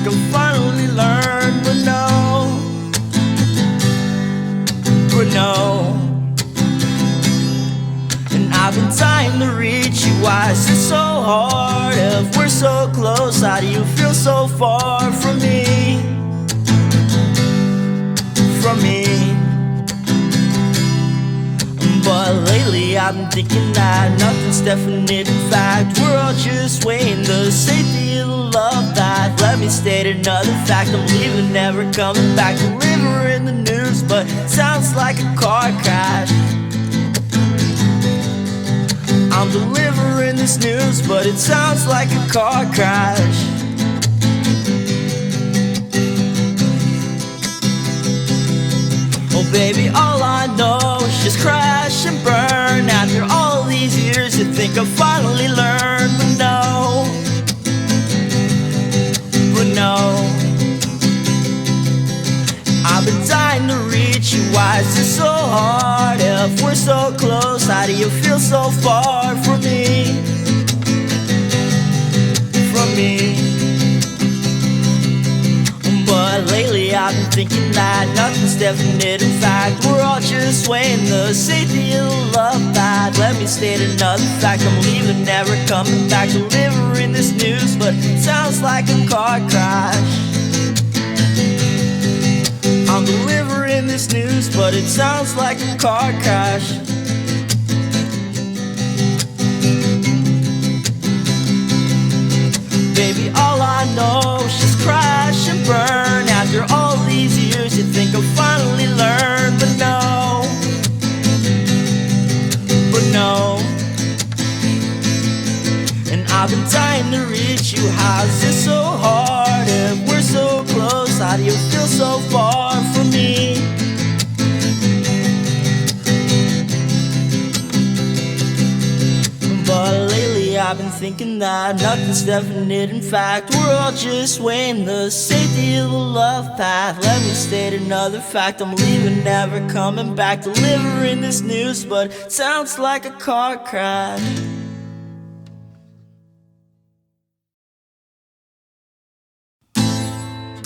think I'll finally learn, but no. And I've been trying to reach you. Why is it so hard? If we're so close, how do you feel so far from me? From me. But lately I've been thinking that nothing's definite. In fact, we're all just waiting. The safety of the love that. Let me state another fact. I'm leaving, never coming back. Delivering the news, but sounds like a car crash. I'm delivering this news, but it sounds like a car crash. Oh baby, all I know is just crash and burn. After all these years, you think I'll finally learn, but no. I've been trying to reach you. Why is it so hard? If we're so close, how do you feel so far from me? From me. But lately I've been thinking that nothing's definite. In fact, we're all just weighing the safety of the love that. Let me state another fact. I'm leaving, never coming back. Delivering this news, but it sounds like a car crash. I'm delivering this news, but it sounds like a car crash. Baby, all I know is just crash and burn. After all these years, you think I'll finally learn, but no. And I've been trying to reach you. How's it so hard? If we're so close, how do you feel so far from me? But lately I've been thinking that nothing's definite. In fact, we're all just weighing the safety of the love path. Let me state another fact. I'm leaving, never coming back. Delivering this news, but it sounds like a car crash.